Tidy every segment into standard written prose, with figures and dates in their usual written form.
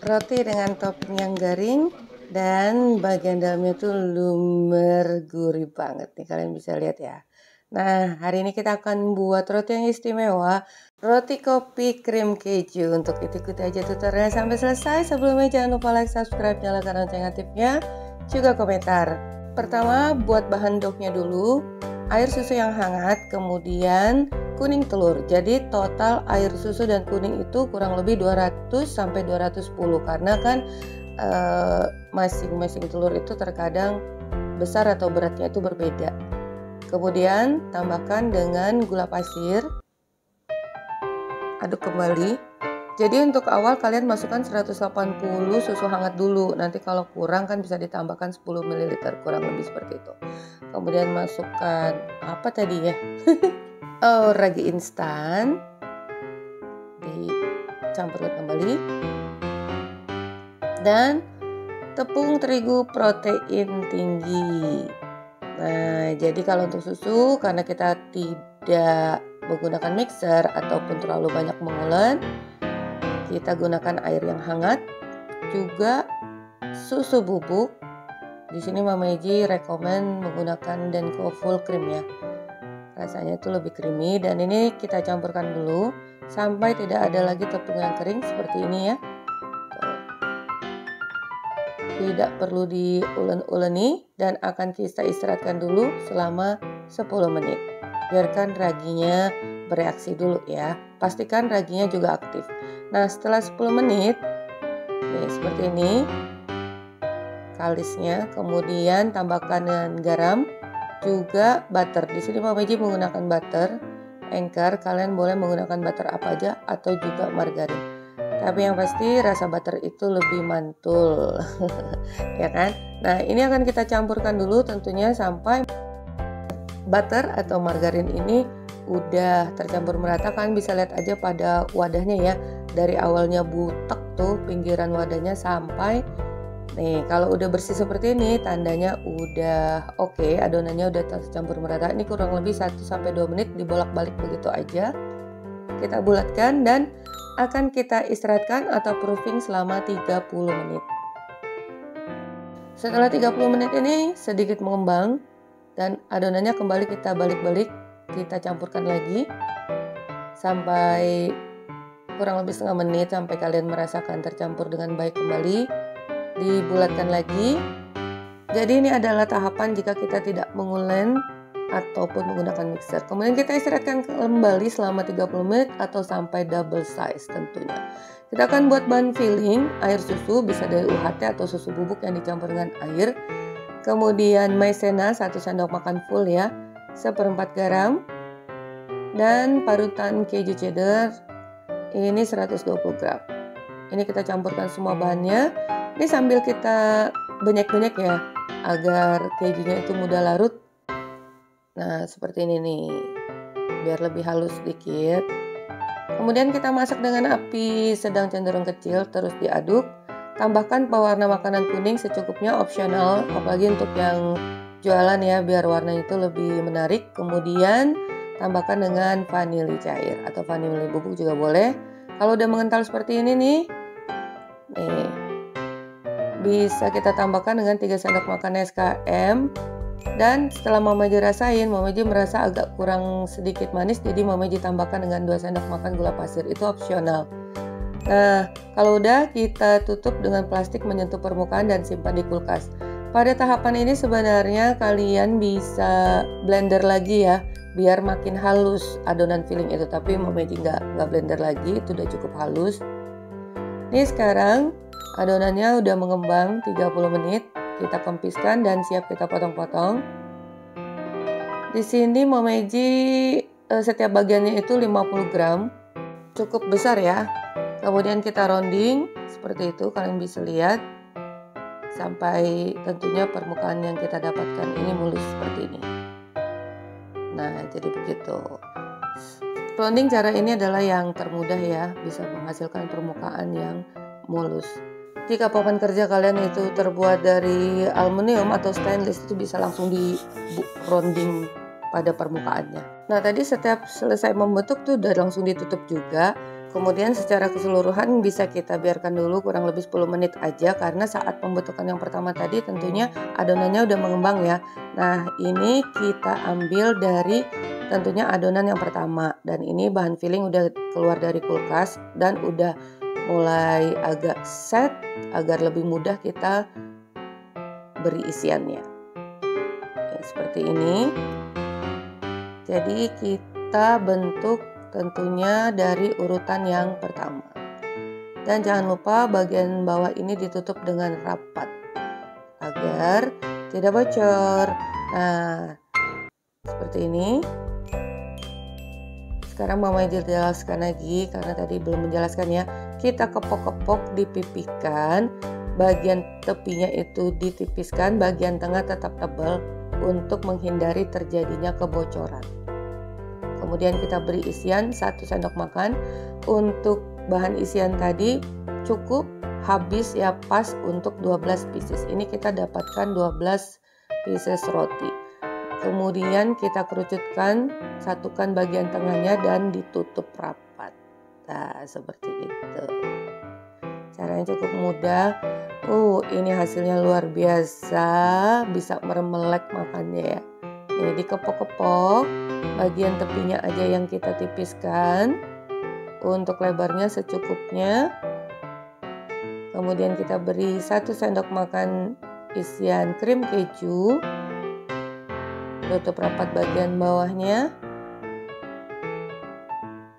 Roti dengan topping yang garing dan bagian dalamnya tuh lumer, gurih banget nih, kalian bisa lihat ya. Nah, hari ini kita akan buat roti yang istimewa, roti kopi krim keju. Untuk itu ikuti aja tutorialnya sampai selesai. Sebelumnya jangan lupa like, subscribe, nyalakan lonceng aktifnya, juga komentar. Pertama, buat bahan dough-nya dulu. Air susu yang hangat, kemudian kuning telur. Jadi total air susu dan kuning itu kurang lebih 200 sampai 210 karena kan masing-masing telur itu terkadang besar atau beratnya itu berbeda. Kemudian tambahkan dengan gula pasir. Aduk kembali. Jadi untuk awal kalian masukkan 180 susu hangat dulu. Nanti kalau kurang kan bisa ditambahkan 10 ml, kurang lebih seperti itu. Kemudian masukkan apa tadi ya? Oh, ragi instan. Dicampurkan kembali. Dan tepung terigu protein tinggi. Nah, jadi kalau untuk susu karena kita tidak menggunakan mixer ataupun terlalu banyak mengulen, kita gunakan air yang hangat, juga susu bubuk. Di sini Mama Eji rekomen menggunakan Denko full cream ya. Rasanya itu lebih creamy dan ini kita campurkan dulu sampai tidak ada lagi tepung yang kering seperti ini ya. Tidak perlu diulen-uleni dan akan kita istirahatkan dulu selama 10 menit. Biarkan raginya bereaksi dulu ya. Pastikan raginya juga aktif. Nah, setelah 10 menit, nih seperti ini kalisnya. Kemudian tambahkan dengan garam, juga butter. Di sini Mama Eji menggunakan butter Anchor. Kalian boleh menggunakan butter apa aja atau juga margarin. Tapi yang pasti rasa butter itu lebih mantul, ya kan? Nah, ini akan kita campurkan dulu tentunya sampai butter atau margarin ini udah tercampur merata. Kan bisa lihat aja pada wadahnya ya, dari awalnya butek tuh pinggiran wadahnya sampai nih kalau udah bersih seperti ini tandanya udah oke, adonannya udah tercampur merata. Ini kurang lebih 1-2 menit dibolak-balik begitu aja. Kita bulatkan dan akan kita istirahatkan atau proofing selama 30 menit. Setelah 30 menit ini sedikit mengembang dan adonannya kembali kita balik-balik, kita campurkan lagi sampai kurang lebih setengah menit sampai kalian merasakan tercampur dengan baik kembali. Dibulatkan lagi. Jadi ini adalah tahapan jika kita tidak mengulen ataupun menggunakan mixer. Kemudian kita istirahatkan kembali selama 30 menit atau sampai double size tentunya. Kita akan buat bahan filling, air susu bisa dari UHT atau susu bubuk yang dicampur dengan air. Kemudian maizena 1 sendok makan full ya, 1/4 garam. Dan parutan keju cheddar ini 120 gram. Ini kita campurkan semua bahannya. Ini sambil kita banyak-banyak ya, agar kejunya itu mudah larut. Nah, seperti ini nih, biar lebih halus sedikit. Kemudian kita masak dengan api sedang cenderung kecil, terus diaduk. Tambahkan pewarna makanan kuning secukupnya, opsional, apalagi untuk yang jualan ya, biar warnanya itu lebih menarik. Kemudian tambahkan dengan vanili cair atau vanili bubuk juga boleh. Kalau udah mengental seperti ini nih, bisa kita tambahkan dengan 3 sendok makan SKM. Dan setelah Mama Eji rasain, Mama Eji merasa agak kurang sedikit manis, jadi Mama Eji tambahkan dengan 2 sendok makan gula pasir, itu opsional. Nah, kalau udah kita tutup dengan plastik menyentuh permukaan dan simpan di kulkas. Pada tahapan ini sebenarnya kalian bisa blender lagi ya, biar makin halus adonan filling itu, tapi Mama Eji nggak blender lagi, itu udah cukup halus. Ini sekarang adonannya udah mengembang 30 menit. Kita kempiskan dan siap kita potong-potong. Di sini Mama Eji setiap bagiannya itu 50 gram. Cukup besar ya. Kemudian kita rounding seperti itu, kalian bisa lihat. Sampai tentunya permukaan yang kita dapatkan ini mulus seperti ini. Nah, jadi begitu. Rounding cara ini adalah yang termudah ya, bisa menghasilkan permukaan yang mulus. Jika papan kerja kalian itu terbuat dari aluminium atau stainless, itu bisa langsung di rounding pada permukaannya. Nah, tadi setiap selesai membentuk tuh udah langsung ditutup juga. Kemudian secara keseluruhan bisa kita biarkan dulu kurang lebih 10 menit aja, karena saat pembentukan yang pertama tadi tentunya adonannya udah mengembang ya. Nah, ini kita ambil dari tentunya adonan yang pertama, dan ini bahan filling udah keluar dari kulkas dan udah mulai agak set agar lebih mudah kita beri isiannya. Ya, seperti ini. Jadi kita bentuk tentunya dari urutan yang pertama. Dan jangan lupa bagian bawah ini ditutup dengan rapat agar tidak bocor. Nah, seperti ini. Sekarang Mama jelaskan lagi karena tadi belum menjelaskan ya. Kita kepok-kepok, dipipikan, bagian tepinya itu ditipiskan, bagian tengah tetap tebal untuk menghindari terjadinya kebocoran. Kemudian kita beri isian 1 sendok makan. Untuk bahan isian tadi cukup habis ya, pas untuk 12 pieces. Ini kita dapatkan 12 pieces roti. Kemudian kita kerucutkan, satukan bagian tengahnya dan ditutup rapat. Nah, seperti itu. Caranya cukup mudah. Ini hasilnya luar biasa, bisa meremelek makannya ya. Ini dikepok-kepok, bagian tepinya aja yang kita tipiskan. Untuk lebarnya secukupnya. Kemudian kita beri 1 sendok makan isian krim keju. Tutup rapat bagian bawahnya.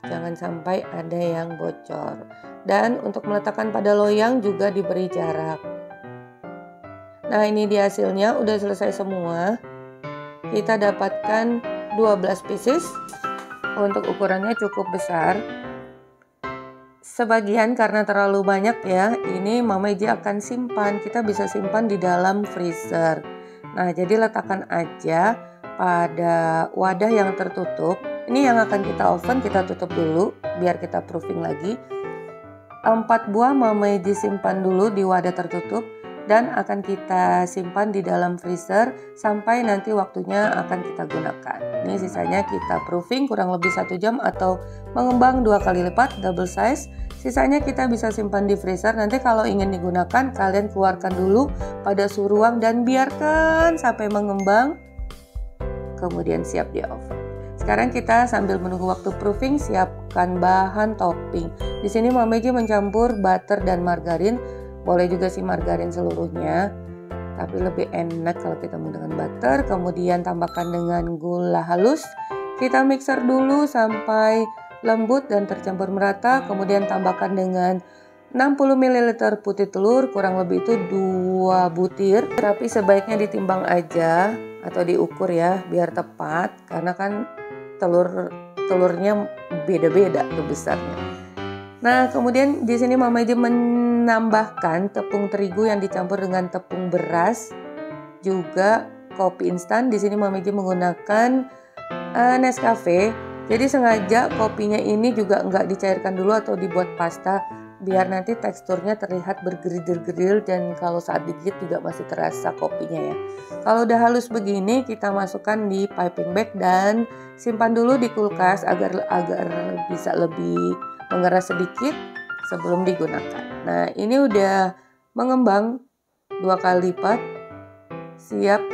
Jangan sampai ada yang bocor. Dan untuk meletakkan pada loyang juga diberi jarak. Nah, ini dia hasilnya, udah selesai semua. Kita dapatkan 12 pieces. Untuk ukurannya cukup besar. Sebagian karena terlalu banyak ya, ini Mama Iji akan simpan. Kita bisa simpan di dalam freezer. Nah, jadi letakkan aja pada wadah yang tertutup. Ini yang akan kita oven, kita tutup dulu biar kita proofing lagi. 4 buah Mama Iji simpan dulu di wadah tertutup dan akan kita simpan di dalam freezer sampai nanti waktunya akan kita gunakan. Ini sisanya kita proofing kurang lebih 1 jam atau mengembang 2 kali lipat, double size. Sisanya kita bisa simpan di freezer. Nanti kalau ingin digunakan, kalian keluarkan dulu pada suhu ruang dan biarkan sampai mengembang. Kemudian siap di oven. Sekarang kita sambil menunggu waktu proofing, siapkan bahan topping. Di sini Mama Iji mencampur butter dan margarin. Boleh juga sih margarin seluruhnya, tapi lebih enak kalau kita menggunakan butter. Kemudian tambahkan dengan gula halus. Kita mixer dulu sampai lembut dan tercampur merata. Kemudian tambahkan dengan 60 ml putih telur, kurang lebih itu 2 butir. Tapi sebaiknya ditimbang aja atau diukur ya biar tepat, karena kan telurnya beda-beda tuh besarnya. Nah, kemudian di sini Mama Iji menambahkan tepung terigu yang dicampur dengan tepung beras, juga kopi instan. Di sini Mama Iji menggunakan Nescafe. Jadi sengaja kopinya ini juga enggak dicairkan dulu atau dibuat pasta, biar nanti teksturnya terlihat bergeril-geril dan kalau saat digigit juga masih terasa kopinya ya. Kalau udah halus begini, kita masukkan di piping bag dan simpan dulu di kulkas agar bisa lebih mengeras sedikit sebelum digunakan. Nah, ini udah mengembang 2 kali lipat, siap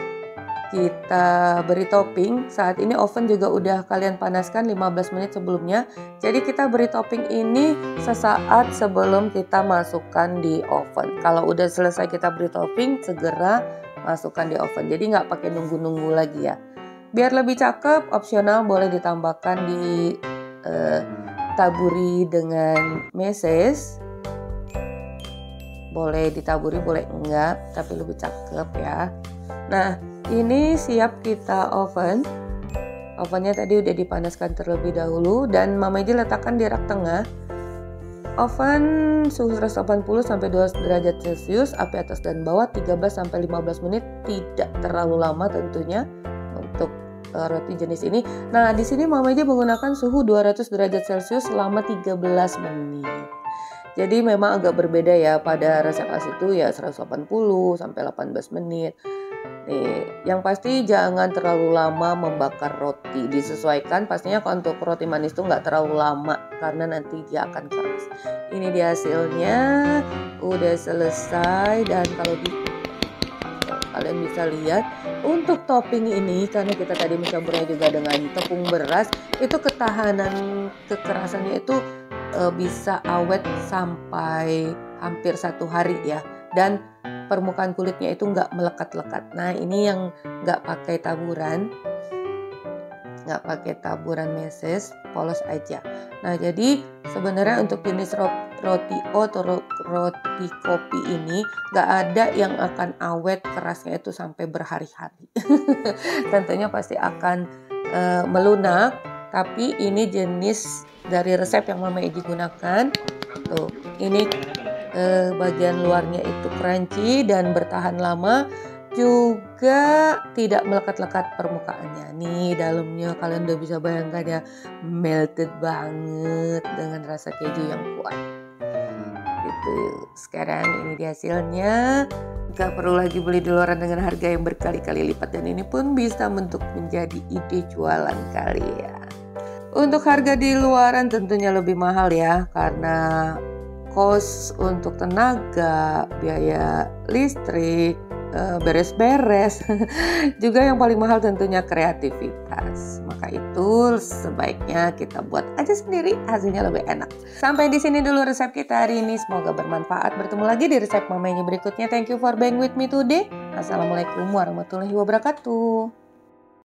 kita beri topping. Saat ini oven juga udah kalian panaskan 15 menit sebelumnya. Jadi kita beri topping ini sesaat sebelum kita masukkan di oven. Kalau udah selesai kita beri topping, segera masukkan di oven. Jadi nggak pakai nunggu-nunggu lagi ya. Biar lebih cakep, opsional boleh ditambahkan di taburi dengan meses. Boleh ditaburi, boleh enggak, tapi lebih cakep ya. Nah, ini siap kita oven. Ovennya tadi udah dipanaskan terlebih dahulu dan Mama Iji letakkan di rak tengah. Oven suhu 180 sampai 200 derajat Celcius, api atas dan bawah 13 sampai 15 menit, tidak terlalu lama tentunya untuk roti jenis ini. Nah, di sini Mama Iji menggunakan suhu 200 derajat Celcius selama 13 menit. Jadi memang agak berbeda ya, pada resep asli itu ya 180 sampai 18 menit. Nih, yang pasti jangan terlalu lama membakar roti. Disesuaikan pastinya kalau untuk roti manis tuh nggak terlalu lama karena nanti dia akan keras. Ini dia hasilnya, udah selesai. Dan kalau kalian bisa lihat untuk topping ini, karena kita tadi mencampurnya juga dengan tepung beras, itu ketahanan kekerasannya itu bisa awet sampai hampir 1 hari ya. Dan permukaan kulitnya itu nggak melekat-lekat. Nah, ini yang nggak pakai taburan meses, polos aja. Nah, jadi sebenarnya untuk jenis roti oat atau roti kopi ini nggak ada yang akan awet kerasnya itu sampai berhari-hari. Tentunya pasti akan melunak, tapi ini jenis dari resep yang Mama Edi gunakan. Tuh, ini bagian luarnya itu crunchy dan bertahan lama, juga tidak melekat-lekat permukaannya. Nih dalamnya kalian udah bisa bayangkan ya, melted banget dengan rasa keju yang kuat. Gitu. Sekarang ini dia hasilnya. Gak perlu lagi beli di luaran dengan harga yang berkali-kali lipat, dan ini pun bisa menjadi ide jualan kalian. Untuk harga di luaran tentunya lebih mahal ya, karena kos untuk tenaga, biaya listrik, beres-beres. Juga yang paling mahal tentunya kreativitas. Maka itu sebaiknya kita buat aja sendiri, hasilnya lebih enak. Sampai di sini dulu resep kita hari ini. Semoga bermanfaat. Bertemu lagi di resep Mama Edi berikutnya. Thank you for being with me today. Assalamualaikum warahmatullahi wabarakatuh.